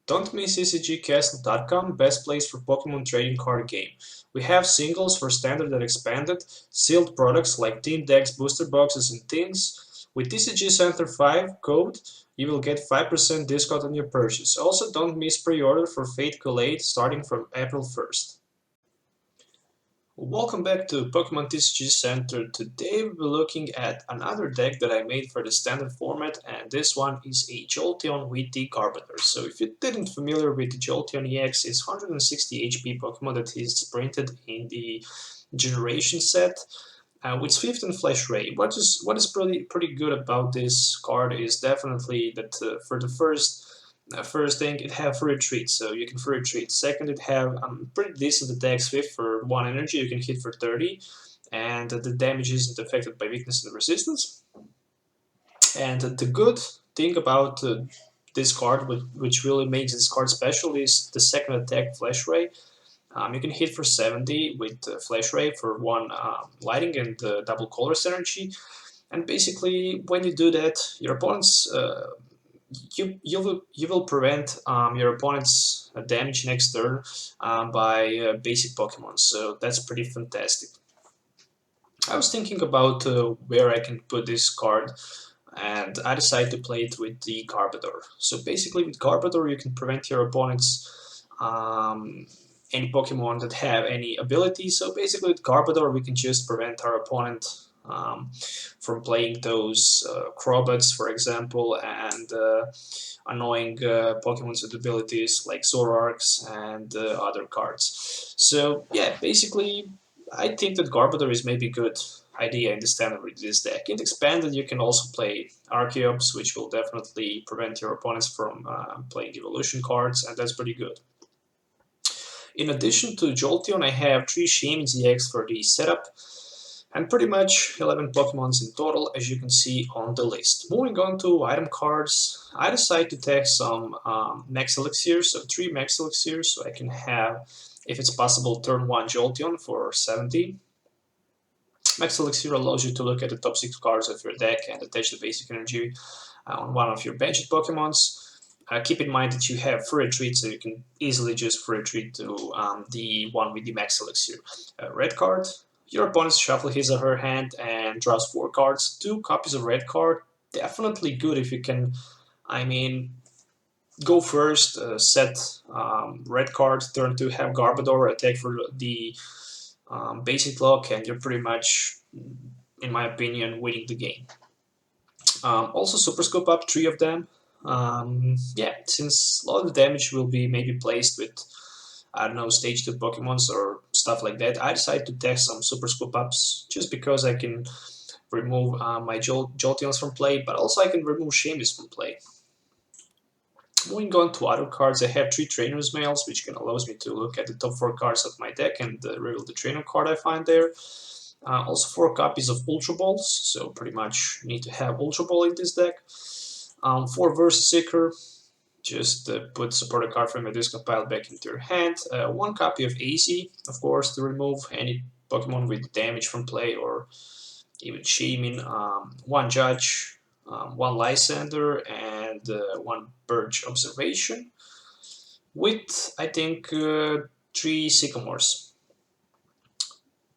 Don't miss TCGcastle.com, best place for Pokemon trading card game. We have singles for standard and expanded, sealed products like team decks, booster boxes, and tins. With TCG Center 5 code, you will get 5% discount on your purchase. Also, don't miss pre-order for Fate Collate starting from April 1st. Welcome back to Pokemon TCG Center. Today we'll be looking at another deck that I made for the standard format, and this one is a Jolteon with the Garbodor. So if you didn't familiar with the Jolteon EX, it's 160 HP Pokemon that is printed in the generation set with 15 Flash Ray. What is pretty good about this card is definitely that for the first thing, it have free retreat, so you can free retreat. Second, it have pretty decent attack swift for 1 energy, you can hit for 30, and the damage isn't affected by weakness and resistance. And the good thing about this card, which really makes this card special, is the second attack Flash Ray. You can hit for 70 with Flash Ray for 1 lighting and double colorless energy. And basically, when you do that, your opponent's you will prevent your opponent's damage next turn by basic Pokemon, so that's pretty fantastic. I was thinking about where I can put this card, and I decided to play it with the Garbodor. So basically, with Garbodor, you can prevent your opponent's any Pokemon that have any ability. So basically, with Garbodor, we can just prevent our opponent from playing those Crobats, for example, and annoying Pokemon with abilities like Zoroarks and other cards. So yeah, basically, I think that Garbodor is maybe good idea in the standard with this deck. In expanded, you can also play Archeops, which will definitely prevent your opponents from playing evolution cards, and that's pretty good. In addition to Jolteon, I have 3 Shaman's EX for the setup, and pretty much 11 Pokemons in total, as you can see on the list. Moving on to item cards, I decided to take some Max Elixirs, so 3 Max Elixirs, so I can have, if it's possible, turn 1 Jolteon for 70. Max Elixir allows you to look at the top 6 cards of your deck and attach the basic energy on one of your benched Pokemons. Keep in mind that you have free retreat, so you can easily just free retreat to the one with the Max Elixir. Red card, your opponent shuffles his or her hand and draws 4 cards. 2 copies of red card, definitely good if you can, go first, set red card, turn 2 have Garbodor, attack for the basic lock, and you're pretty much, in my opinion, winning the game. Also Super Scoop up, 3 of them. Yeah, since a lot of the damage will be maybe placed with, I don't know, stage 2 Pokemons or stuff like that, I decided to test some Super Scoop ups just because I can remove my Jolteons from play, but also I can remove Shamus from play. Moving on to other cards, I have 3 Trainer's Mails, which can allows me to look at the top 4 cards of my deck and reveal the trainer card I find there. Also 4 copies of Ultra Balls, so pretty much need to have Ultra Ball in this deck. 4 Versus Seeker, just put supporter card from your discard pile back into your hand. 1 copy of AZ, of course, to remove any Pokemon with damage from play or even Shaman. 1 Judge, 1 Lysander, and 1 Birch Observation, with, I think, 3 Sycamores.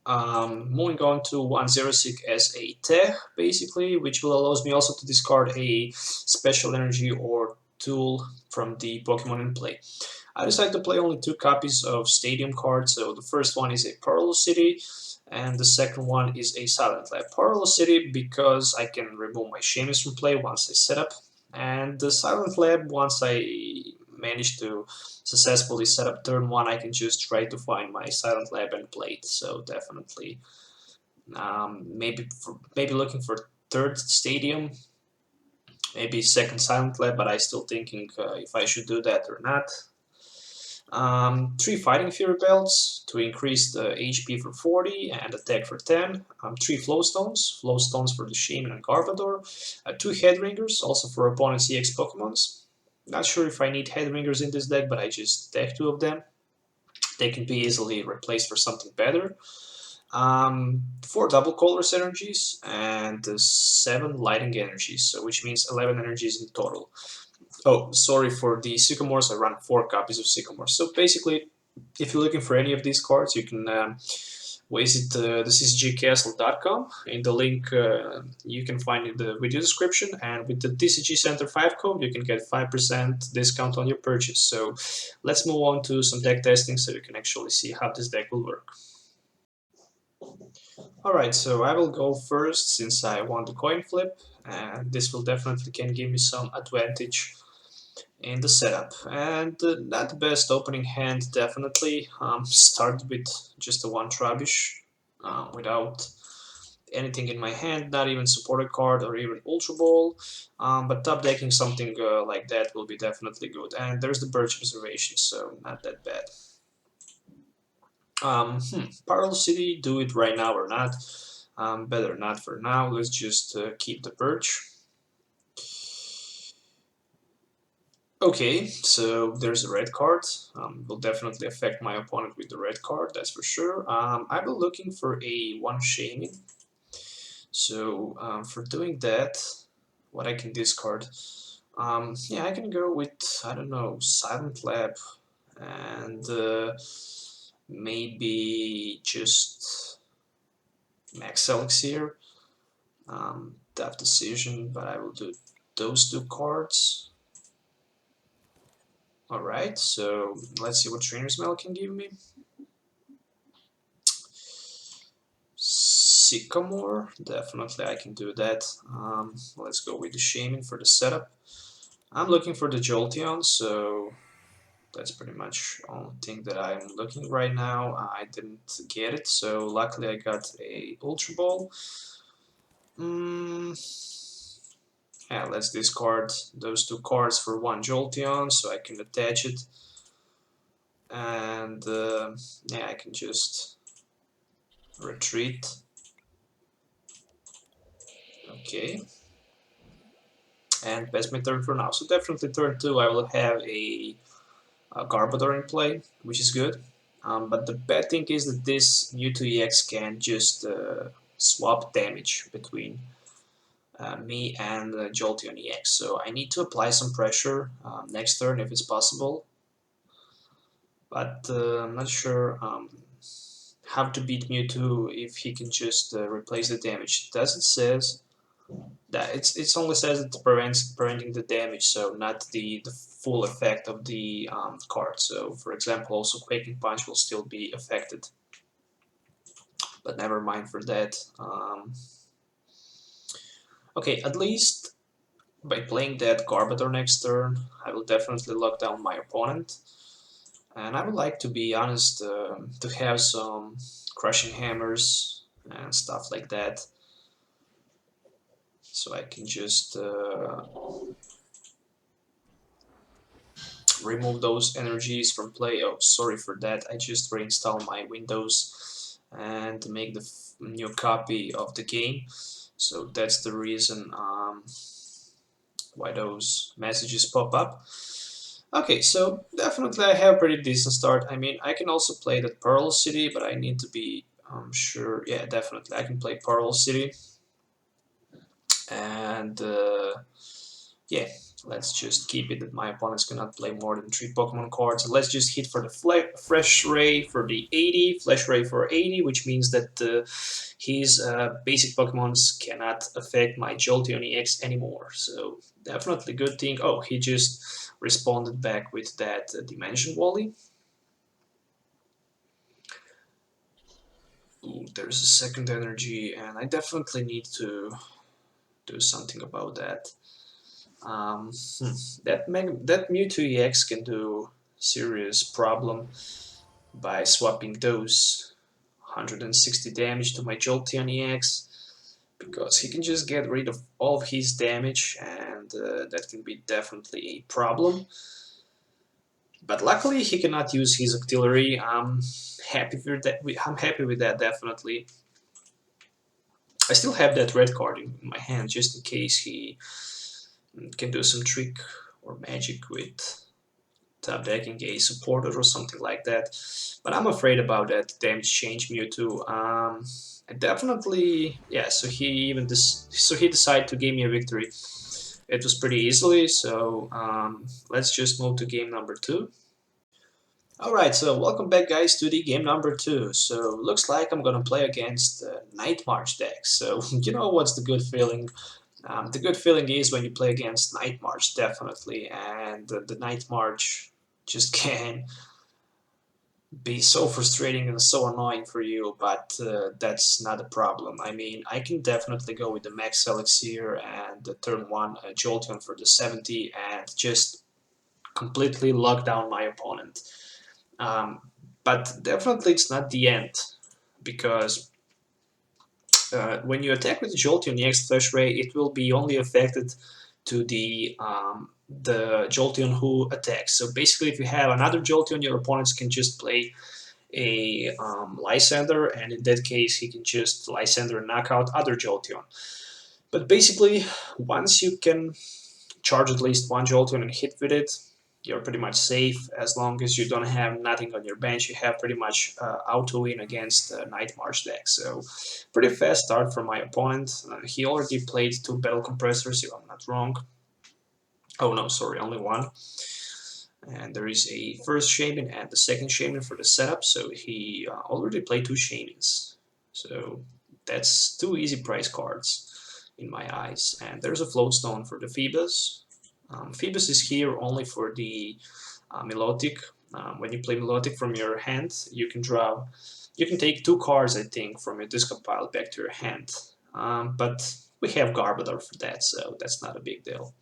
Moving on to 1 Xerosic as a tech, basically, which will allows me also to discard a special energy or tool from the Pokemon in play. I decided to play only 2 copies of Stadium cards, so the first one is a Parallel City, and the second one is a Silent Lab. Parallel City because I can remove my Shamus from play once I set up, and the Silent Lab, once I manage to successfully set up turn 1, I can just try to find my Silent Lab and play it. So definitely, maybe looking for 3rd Stadium, maybe 2nd Silent Lab, but I still thinking if I should do that or not. 3 Fighting Fury Belts to increase the HP for 40 and attack for 10. 3 Flowstones for the Shaman and Garbodor. 2 Headringers, also for opponent's EX Pokemons. Not sure if I need Headringers in this deck, but I just deck 2 of them. They can be easily replaced for something better. 4 Double Colorless Energies and 7 Lighting Energies, so which means 11 energies in total. Oh, sorry for the Sycamores. I run 4 copies of Sycamore. So basically, if you're looking for any of these cards, you can visit the TCGcastle.com. In the link, you can find in the video description. And with the TCG Center 5 code, you can get 5% discount on your purchase. So let's move on to some deck testing so you can actually see how this deck will work. Alright, so I will go first since I won the coin flip, and this will definitely can give me some advantage in the setup. And not the best opening hand, definitely. Start with just a one Trubbish without anything in my hand, not even supported card or even Ultra Ball. But top decking something like that will be definitely good. And there's the Birch Observation, so not that bad. Parallel City, do it right now or not? Better not for now. Let's just keep the Birch. Okay, so there's a red card. Will definitely affect my opponent with the red card, that's for sure. I will looking for a one shaming. So for doing that, what I can discard? Yeah, I can go with, I don't know, Silent Lab and maybe just Max Elixir. Tough decision, but I will do those 2 cards. Alright, so let's see what Trainer's Mail can give me. Sycamore, definitely I can do that. Let's go with the Shaman for the setup. I'm looking for the Jolteon, so that's pretty much the only thing that I'm looking right now. I didn't get it, so luckily I got a Ultra Ball. Yeah, let's discard those 2 cards for one Jolteon so I can attach it. And yeah, I can just retreat. Okay. And pass my turn for now. So definitely turn 2 I will have a Garbodor in play, which is good. But the bad thing is that this Mewtwo EX can just swap damage between me and Jolteon EX. So I need to apply some pressure next turn if it's possible. But I'm not sure how to beat Mewtwo if he can just replace the damage. Does it says that it's only says it preventing the damage, so not the full effect of the card. So for example, also Quaking Punch will still be affected, but never mind for that. Okay, at least by playing that Garbodor next turn, I will definitely lock down my opponent. And I would like, to be honest, to have some Crushing Hammers and stuff like that. So I can just remove those energies from play. Oh, sorry for that. I just reinstall my Windows and make the new copy of the game. So that's the reason why those messages pop up. Okay, so definitely I have a pretty decent start. I mean, I can also play that Pearl City, but I need to be sure. Yeah, definitely I can play Pearl City. And yeah, let's just keep it that my opponents cannot play more than 3 Pokemon cards. Let's just hit for the Fresh Ray for the 80, Flash Ray for 80, which means that his basic Pokemons cannot affect my Jolteon EX anymore. So definitely good thing. Oh, he just responded back with that Dimension Wally. Ooh, there's a second energy, and I definitely need to do something about that. That Mewtwo EX can do serious problem by swapping those 160 damage to my Jolteon EX, because he can just get rid of all of his damage, and that can be definitely a problem. But luckily he cannot use his auxiliary. I'm happy with that. I'm happy with that, definitely. I still have that red card in my hand just in case he can do some trick or magic with top decking a supporter or something like that. But I'm afraid about that damage change Mewtwo. I definitely, yeah. So he decided to give me a victory. It was pretty easily, so let's just move to game number 2. Alright, so welcome back guys to the game number 2. So looks like I'm gonna play against Night March deck. So you know what's the good feeling? The good feeling is when you play against Night March, definitely, and the Night March just can be so frustrating and so annoying for you, but that's not a problem. I mean, I can definitely go with the Max Elixir and the turn 1 Jolteon for the 70 and just completely lock down my opponent. Um, but definitely it's not the end, because when you attack with Jolteon EX Flash Ray, it will be only affected to the Jolteon who attacks. So basically, if you have another Jolteon, your opponents can just play a Lysander, and in that case, he can just Lysander and knock out other Jolteon. But basically, once you can charge at least one Jolteon and hit with it, you're pretty much safe. As long as you don't have nothing on your bench, you have pretty much auto win against Night March deck. So pretty fast start from my opponent. He already played 2 Battle Compressors, if I'm not wrong. Oh no, sorry, only one. And there is a first Shaman and the second Shaman for the setup, so he already played 2 Shamans. So that's 2 easy price cards in my eyes. And there's a Floatstone for the Phoebus. Phoebus is here only for the Melodic. When you play Melodic from your hand, you can draw. You can take 2 cards, I think, from your discard pile back to your hand. But we have Garbodor for that, so that's not a big deal.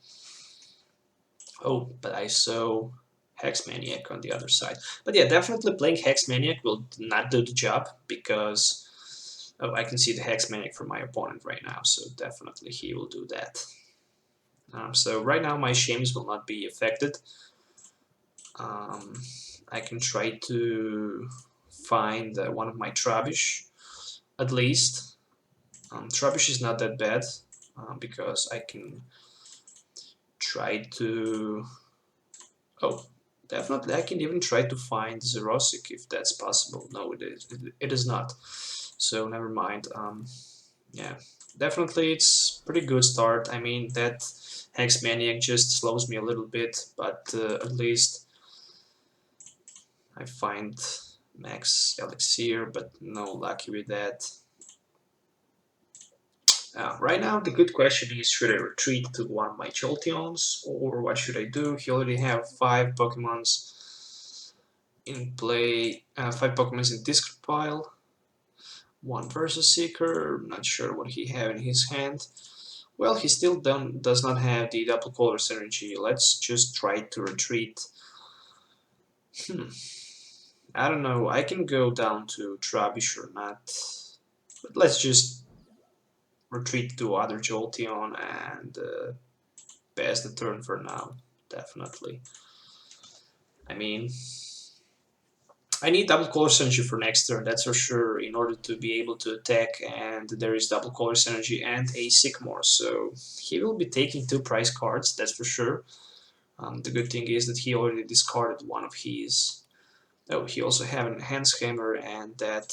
Oh, but I saw Hex Maniac on the other side. But yeah, definitely playing Hex Maniac will not do the job, because I can see the Hex Maniac from my opponent right now, so definitely he will do that. So right now my Shames will not be affected. I can try to find one of my Trubbish, at least. Trubbish is not that bad, because I can try to... Oh, definitely I can even try to find Zerosic if that's possible. No, it is not. So never mind. Yeah, definitely it's pretty good start. I mean, that Hex Maniac just slows me a little bit, but at least I find Max Elixir, but no lucky with that. Right now, the good question is, should I retreat to one of my Jolteons, or what should I do? He already have 5 Pokemons in play, 5 Pokemons in discard pile, 1 Versus Seeker, not sure what he have in his hand. Well, he still does not have the double color synergy. Let's just try to retreat. I don't know, I can go down to Trubbish or not, but let's just retreat to other Jolteon and pass the turn for now, definitely. I mean, I need double color synergy for next turn, that's for sure, in order to be able to attack, and there is double color synergy and a Sycamore, so he will be taking 2 prize cards, that's for sure. The good thing is that he already discarded one of his. Oh, he also have a Hand Scammer and that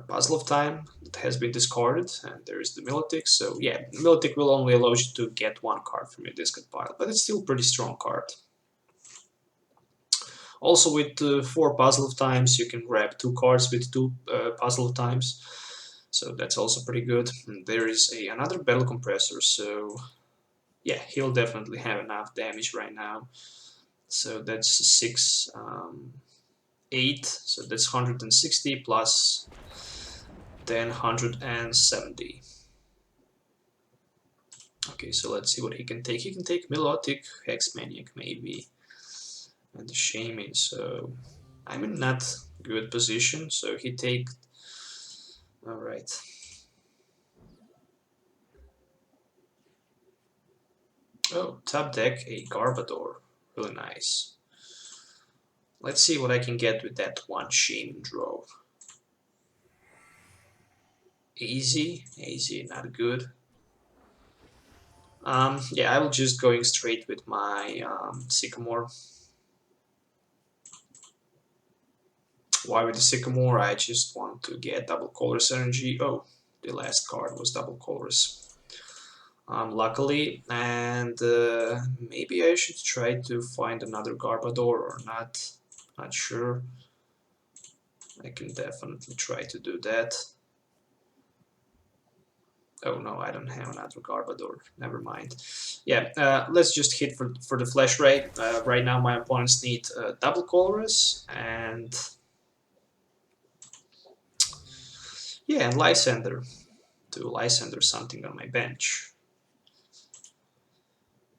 Puzzle of Time that has been discarded, and there is the Milotic. So yeah, Milotic will only allow you to get 1 card from your discard pile, but it's still a pretty strong card. Also with 4 Puzzle of Times, you can grab 2 cards with 2 Puzzle of Times, so that's also pretty good. And there is another Battle Compressor, so yeah, he'll definitely have enough damage right now. So that's 6, 8, so that's 160 plus then 170. Okay, so let's see what he can take. He can take Milotic, Hex Maniac maybe, and the Shaman, so I'm in not good position, so he take... Alright. Oh, top deck, a Garbodor. Really nice. Let's see what I can get with that 1 Shaman draw. Easy, not good. Yeah, I will just going straight with my Sycamore. Why with the Sycamore? I just want to get double colors energy. Oh, the last card was double colors. luckily, and maybe I should try to find another Garbodor or not. Not sure. I can definitely try to do that. Oh no, I don't have another Garbodor. Never mind. Yeah, let's just hit for the Flash Ray. Right now, my opponents need double Colress and yeah, and Lysander to Lysander something on my bench.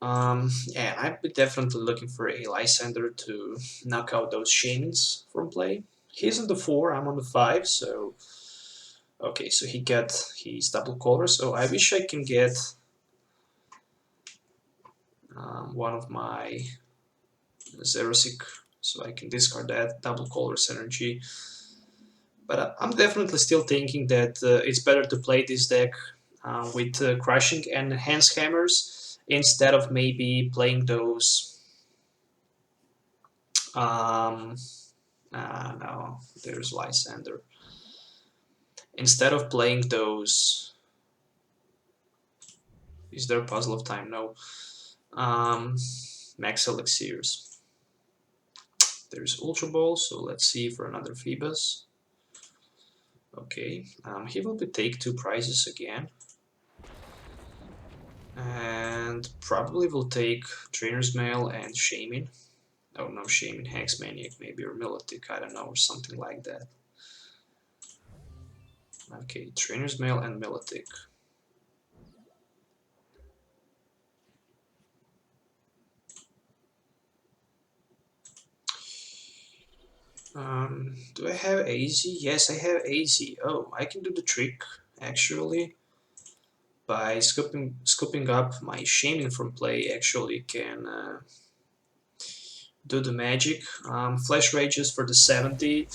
Yeah, I'd be definitely looking for a Lysander to knock out those Shamans from play. He's on the 4, I'm on the 5, so... Okay, so he got his double color, so I wish I can get one of my Xerosic, so I can discard that double color's energy. But I'm definitely still thinking that it's better to play this deck with Crushing and Enhanced Hammers instead of maybe playing those... no, there's Lysander. Instead of playing those... Is there a Puzzle of Time? No. Max Elixirs. There's Ultra Ball, so let's see for another Phoebus. Okay, he will be take 2 prizes again. And probably will take Trainer's Mail and Shaman. Oh no, Shaman, Hex Maniac maybe, or Milotic, I don't know, or something like that. Okay, Trainer's Mail and Milotic. Do I have AZ? Yes, I have AZ. Oh, I can do the trick, actually. By scooping up my Shaman from play, actually can do the magic. Flash Rages for the 70.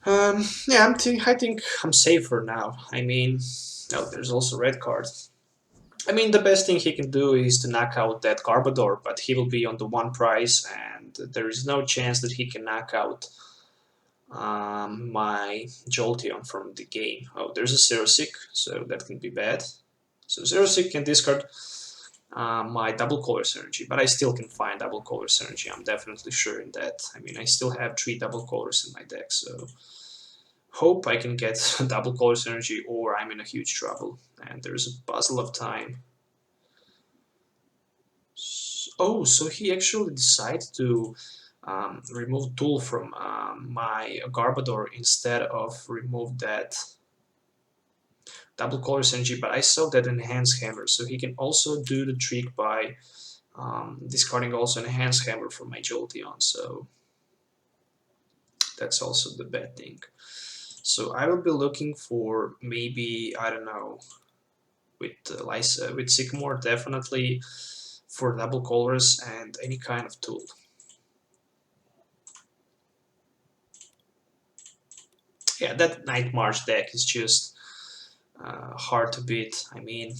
Yeah, I think I'm safer now. I mean, oh, there's also red card. I mean, the best thing he can do is to knock out that Garbodor, but he will be on the 1 prize, and there is no chance that he can knock out my Jolteon from the game. Oh, there's a Xerosic, so that can be bad. So Xerosic can discard my double colors energy, but I still can find double colors energy. I'm definitely sure in that. I mean, I still have 3 double colors in my deck, so hope I can get double colors energy or I'm in a huge trouble. And there's a Puzzle of Time. Oh, so he actually decided to remove Tool from my Garbodor instead of remove that double colors energy, but I saw that Enhanced Hammer, so he can also do the trick by discarding also Enhanced Hammer from my Jolteon, so that's also the bad thing. So I will be looking for maybe, I don't know, with Lysa, with Sycamore definitely for double colors and any kind of tool. Yeah, that Night March deck is just hard to beat. I mean,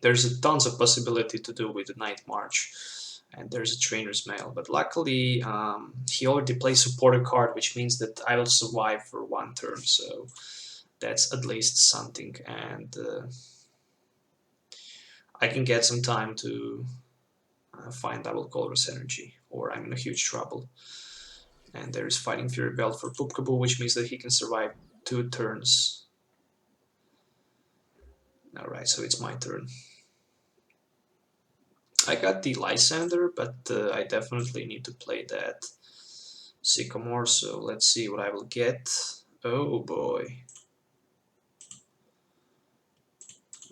there's a tons of possibility to do with the Night March, and there's a Trainer's Mail. But luckily, he already plays supporter card, which means that I will survive for 1 turn. So that's at least something, and I can get some time to find double colorless energy, or I'm in a huge trouble. And there is Fighting Fury Belt for Poopkaboo, which means that he can survive 2 turns. Alright, so it's my turn. I got the Lysander, but I definitely need to play that Sycamore, so let's see what I will get. Oh boy.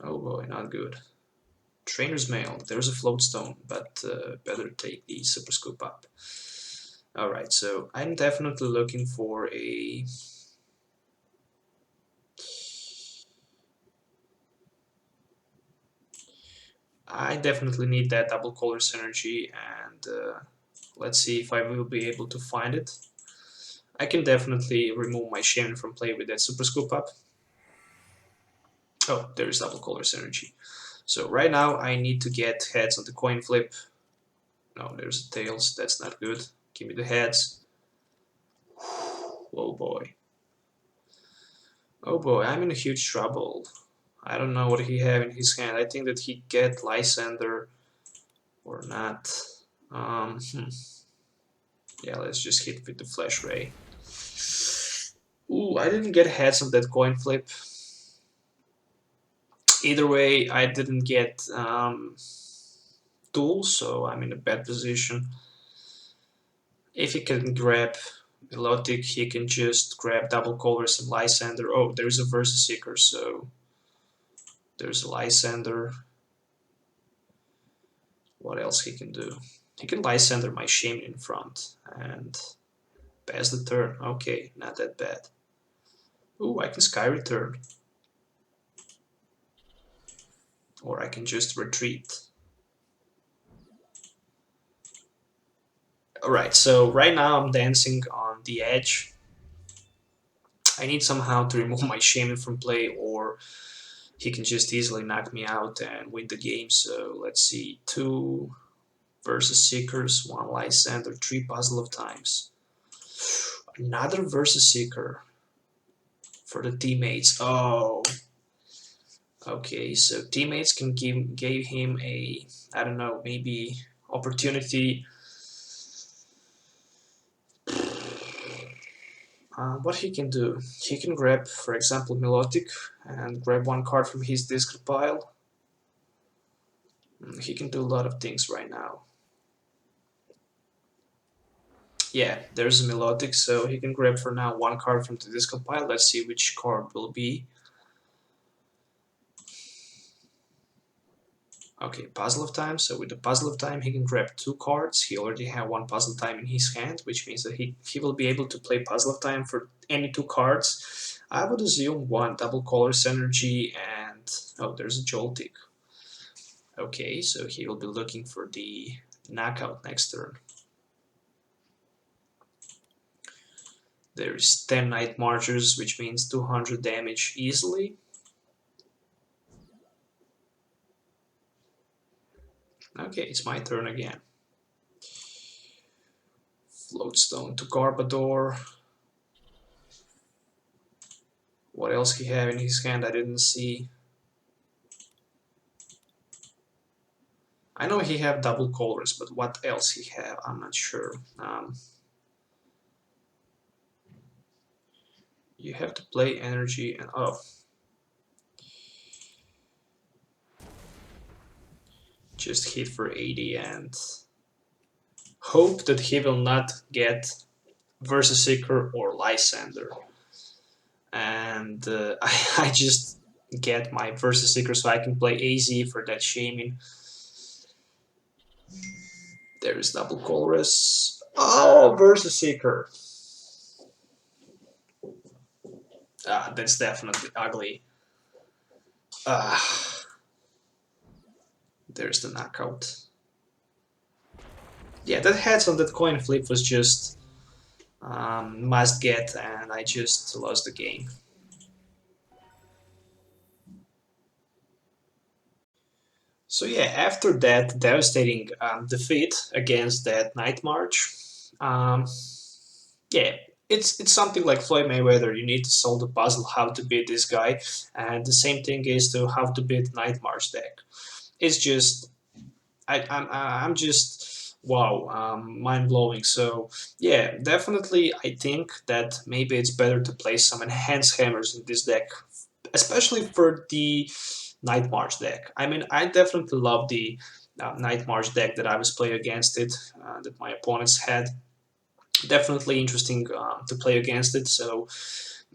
Oh boy, not good. Trainer's Mail, there's a Floatstone, but better take the Super Scoop up. Alright, so I'm definitely looking for a... I definitely need that double colors energy, and let's see if I will be able to find it. I can definitely remove my Shaman from play with that Super Scoop up. Oh, there's double colors energy. So right now I need to get heads on the coin flip. No, there's tails, that's not good. Give me the heads. Oh boy. Oh boy, I'm in a huge trouble. I don't know what he have in his hand. I think that he get Lysander or not. Yeah, let's just hit with the Flash Ray. Ooh, I didn't get heads on that coin flip. Either way, I didn't get tools, so I'm in a bad position. If he can grab Melodic, he can just grab Double Colors and Lysander. Oh, there's a Versus Seeker, so there's a Lysander. What else he can do? He can Lysander my Shaman in front and pass the turn. Okay, not that bad. Ooh, I can Sky Return. Or I can just retreat. Alright, so right now I'm dancing on the edge. I need somehow to remove my Shaman from play, or he can just easily knock me out and win the game. So let's see, 2 Versus Seekers, 1 Lysander, 3 Puzzle of Times. Another Versus Seeker for the teammates. Oh, okay, so teammates can gave him a, I don't know, maybe opportunity. What he can do? He can grab, for example, Melodic and grab 1 card from his discard pile. He can do a lot of things right now. Yeah, there's a Melodic, so he can grab for now 1 card from the discard pile. Let's see which card will be. Okay, Puzzle of Time. So with the Puzzle of Time, he can grab 2 cards. He already has 1 Puzzle of Time in his hand, which means that he will be able to play Puzzle of Time for any 2 cards. I would assume 1 Double Colors Energy and... oh, there's a Jolteon. Okay, so he will be looking for the knockout next turn. There's 10 Night Marchers, which means 200 damage easily. Okay, it's my turn again. Floatstone to Garbodor. What else he have in his hand I didn't see. I know he have double colors, but what else he have, I'm not sure. You have to play energy and oh. Just hit for 80 and hope that he will not get Versus Seeker or Lysander. And I just get my Versus Seeker so I can play AZ for that Shaman. There's double Colress. Oh, Versus Seeker. That's definitely ugly. There's the knockout. Yeah, that heads on that coin flip was just must get, and I just lost the game. So yeah, after that devastating defeat against that Night March, yeah, it's something like Floyd Mayweather. You need to solve the puzzle how to beat this guy, and the same thing is to how to beat Night March deck. It's just I'm just wow, mind blowing. So yeah, definitely I think that maybe it's better to play some enhanced hammers in this deck, especially for the Night March deck. I mean, I definitely love the Night March deck that I was playing against it, that my opponents had. Definitely interesting to play against it. So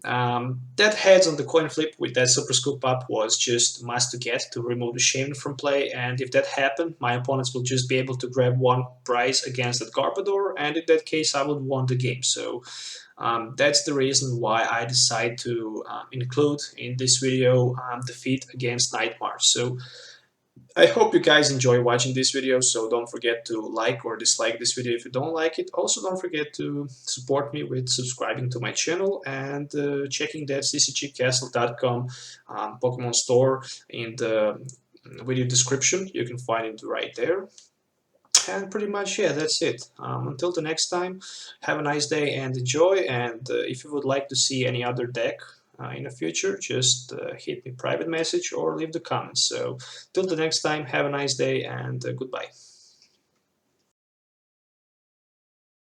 that heads on the coin flip with that super scoop up was just must to get to remove the Shaman from play, and if that happened, my opponents will just be able to grab 1 prize against that Garbodor, and in that case I would won the game. So that's the reason why I decided to include in this video defeat against Night March. So I hope you guys enjoy watching this video, so don't forget to like or dislike this video if you don't like it. Also, don't forget to support me with subscribing to my channel and checking that tcgcastle.com Pokemon store in the video description. You can find it right there. And pretty much, yeah, that's it. Until the next time, have a nice day and enjoy. And if you would like to see any other deck in the future, just hit me private message or leave the comments. So till the next time, have a nice day and goodbye.